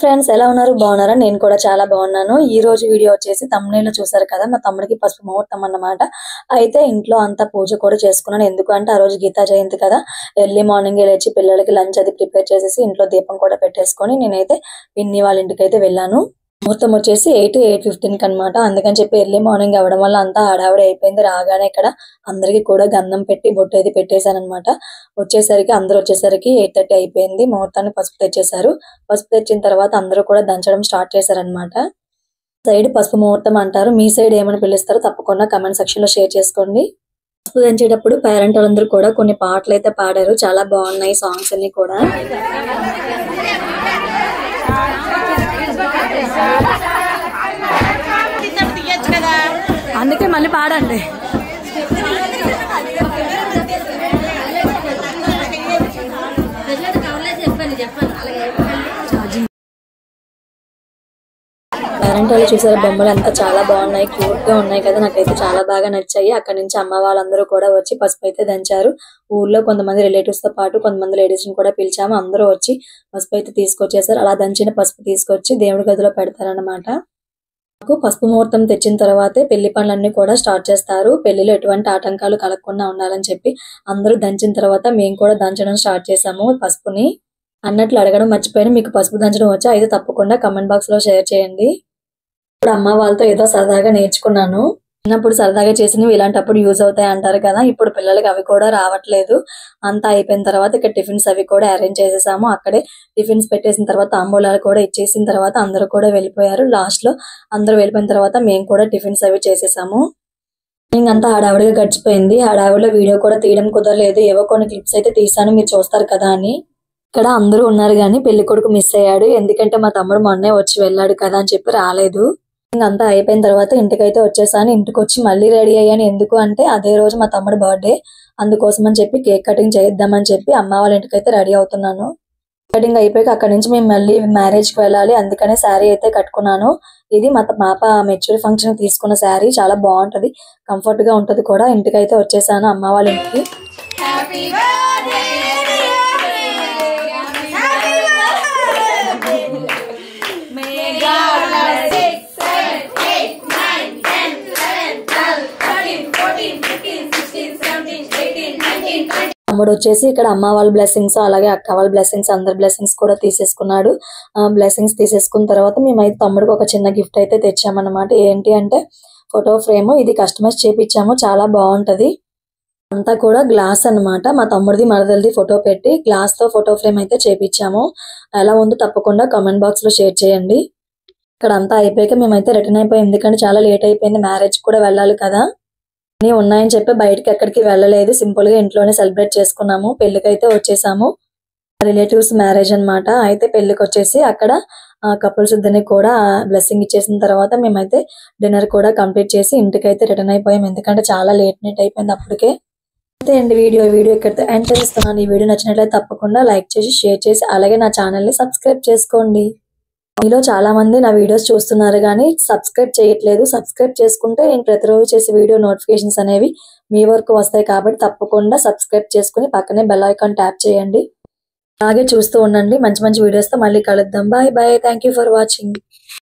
friends ఎలా ఉన్నారు బాగున్నారా నేను కూడా చాలా బాగున్నాను ఈ రోజు వీడియో వచ్చేసి thumbnail లో చూసారు కదా మా తమ్ముడికి పసుపు ముహూర్తం అన్నమాట అయితే ఇంట్లో అంతా పూజ కూడా చేసుకున్నాను ఎందుకంటే ఆ రోజు గీతా జయంతి కదా ఎర్లీ మార్నింగ్ లేచి పిల్లలకి లంచ్ అది ప్రిపేర్ చేసేసి ఇంట్లో దీపం కూడా పెట్టేసుకొని నేనైతే పిన్ని వాళ్ళ ఇంటికి అయితే వెళ్ళాను ముహూర్తం వచ్చేసి 8:15 కి అన్నమాట అందుకని చెప్పి ఎర్లీ మార్నింగ్ అవడం వల్ల అంతా హడావిడి అయిపోయింది రాగానే ఇక్కడ అందరికి కూడా గంధం పెట్టి బొట్టు అయితే పెట్టేశాను అన్నమాట అందరూ వచ్చేసరికి 8:30 అయిపోయింది ముహూర్తానికి పసుపు తెచ్చేశారు పసుపు తెచ్చిన తర్వాత అందరూ కూడా దంచడం స్టార్ట్ చేశారన్నమాట సైడ్ పసుపు ముహూర్తం అంటారు మీ సైడ్ ఏమని పిలుస్తారో తప్పకుండా కామెంట్ సెక్షన్ లో షేర్ చేసుకోండి పసుపు దంచేటప్పుడు పేరెంట్ వాళ్ళందరూ కూడా కొన్ని పాటలు అయితే పాడారు చాలా బాగున్నాయి సాంగ్స్ అన్ని కూడా అందుకే మళ్ళీ పాడండి పేరెంట్ వాళ్ళు చూసారు బొమ్మలు అంతా చాలా బాగున్నాయి క్యూట్ గా ఉన్నాయి కదా నాకైతే చాలా బాగా నచ్చాయి అక్కడ నుంచి అమ్మ వాళ్ళందరూ కూడా వచ్చి పసుపు అయితే దంచారు ఊర్లో కొంతమంది రిలేటివ్స్ తో పాటు కొంతమంది లేడీస్ ని కూడా పిలిచాము అందరూ వచ్చి పసుపు అయితే తీసుకొచ్చేసారు అలా దంచిన పసుపు తీసుకొచ్చి దేవుడి గదిలో పెడతారన్నమాట పసుపు ముహూర్తం తెచ్చిన తర్వాతే పెళ్లి పనులన్నీ కూడా స్టార్ట్ చేస్తారు పెళ్లిలో ఎటువంటి ఆటంకాలు కలగకుండా ఉండాలని చెప్పి అందరూ దంచిన తర్వాత మేము కూడా దంచడం స్టార్ట్ చేసాము పసుపుని అన్నట్లు అడగడం మర్చిపోయాను మీకు పసుపు దంచడం వచ్చా అయితే తప్పకుండా కామెంట్ బాక్స్ లో షేర్ చేయండి ఇప్పుడు అమ్మ వాళ్ళతో ఏదో సరదాగా నేర్చుకున్నాను చిన్నప్పుడు సరదాగా చేసినవి ఇలాంటప్పుడు యూజ్ అవుతాయి అంటారు కదా ఇప్పుడు పిల్లలకి అవి కూడా రావట్లేదు అంతా అయిపోయిన తర్వాత ఇక్కడ టిఫిన్స్ అవి కూడా అరేంజ్ చేసేసాము అక్కడే టిఫిన్స్ పెట్టేసిన తర్వాత తాంబూలాలు కూడా ఇచ్చేసిన తర్వాత అందరూ కూడా వెళ్ళిపోయారు లాస్ట్ లో అందరూ వెళ్ళిపోయిన తర్వాత మేము కూడా టిఫిన్స్ అవి చేసేసాము ఇంకంతా హడావిడిగా గడిచిపోయింది హడావిడిలో వీడియో కూడా తీయడం కుదరలేదు ఏవో కొన్ని క్లిప్స్ అయితే తీసాను మీరు చూస్తారు కదా అని ఇక్కడ అందరూ ఉన్నారు కానీ పెళ్లి కొడుకు మిస్ అయ్యాడు ఎందుకంటే మా తమ్ముడు మొన్నే వచ్చి వెళ్ళాడు కదా అని చెప్పి రాలేదు ఇంకంతా అయిపోయిన తర్వాత ఇంటికైతే వచ్చేసాను ఇంటికి వచ్చి మళ్ళీ రెడీ అయ్యాను ఎందుకు అంటే అదే రోజు మా తమ్ముడు బర్త్డే అందుకోసం అని చెప్పి కేక్ కటింగ్ చేద్దామని చెప్పి అమ్మ వాళ్ళ ఇంటికైతే రెడీ అవుతున్నాను కటింగ్ అయిపోయాక అక్కడ నుంచి మేము మళ్ళీ మ్యారేజ్ కి వెళ్ళాలి అందుకనే శారీ అయితే కట్టుకున్నాను ఇది మా పాప మెచ్యూర్ ఫంక్షన్ తీసుకున్న శారీ చాలా బాగుంటది కంఫర్ట్ గా ఉంటది కూడా ఇంటికైతే వచ్చేసాను అమ్మ వాళ్ళ ఇంటికి తమ్ముడు వచ్చేసి ఇక్కడ అమ్మ వాళ్ళ బ్లెస్సింగ్స్ అలాగే అక్క వాళ్ళ బ్లెస్సింగ్స్ అందరి బ్లెస్సింగ్స్ కూడా తీసేసుకున్నాడు బ్లెస్సింగ్స్ తీసేసుకున్న తర్వాత మేమైతే తమ్ముడికి ఒక చిన్న గిఫ్ట్ అయితే తెచ్చామన్నమాట ఏంటి అంటే ఫోటో ఫ్రేమ్ ఇది కస్టమైజ్ చేపించాము చాలా బాగుంటది అంతా కూడా గ్లాస్ అన్నమాట మా తమ్ముడిది మరదలది ఫోటో పెట్టి గ్లాస్ తో ఫోటో ఫ్రేమ్ అయితే చేపించాము ఎలా ఉందో తప్పకుండా కామెంట్ బాక్స్ లో షేర్ చేయండి ఇక్కడ అంతా అయిపోయాక మేమైతే రిటర్న్ అయిపోయాం ఎందుకంటే చాలా లేట్ అయిపోయింది మ్యారేజ్ కూడా వెళ్ళాలి కదా అన్నీ ఉన్నాయని చెప్పి బయటకి ఎక్కడికి వెళ్ళలేదు సింపుల్ గా ఇంట్లోనే సెలబ్రేట్ చేసుకున్నాము పెళ్లికైతే వచ్చేసాము రిలేటివ్స్ మ్యారేజ్ అన్నమాట అయితే పెళ్లికి వచ్చేసి అక్కడ కపుల్స్ ఇద్దరిని కూడా బ్లెస్సింగ్ ఇచ్చేసిన తర్వాత మేమైతే డిన్నర్ కూడా కంప్లీట్ చేసి ఇంటికైతే రిటర్న్ అయిపోయాం ఎందుకంటే చాలా లేట్ నైట్ అయిపోయింది అప్పటికే అయితే అండి వీడియో ఇక్కడితో ఎండ్ చేస్తున్నాను ఈ వీడియో నచ్చినట్లయితే తప్పకుండా లైక్ చేసి షేర్ చేసి అలాగే నా ఛానల్ ని సబ్స్క్రైబ్ చేసుకోండి మీలో చాలా మంది నా వీడియోస్ చూస్తున్నారు కానీ సబ్స్క్రైబ్ చేయట్లేదు సబ్స్క్రైబ్ చేసుకుంటే నేను ప్రతిరోజు చేసే వీడియో నోటిఫికేషన్స్ అనేవి మీ వరకు వస్తాయి కాబట్టి తప్పకుండా సబ్స్క్రైబ్ చేసుకుని పక్కనే బెల్ ఐకాన్ ట్యాప్ చేయండి అలాగే చూస్తూ ఉండండి మంచి మంచి వీడియోస్ తో మళ్ళీ కలుద్దాం bye bye thank you for watching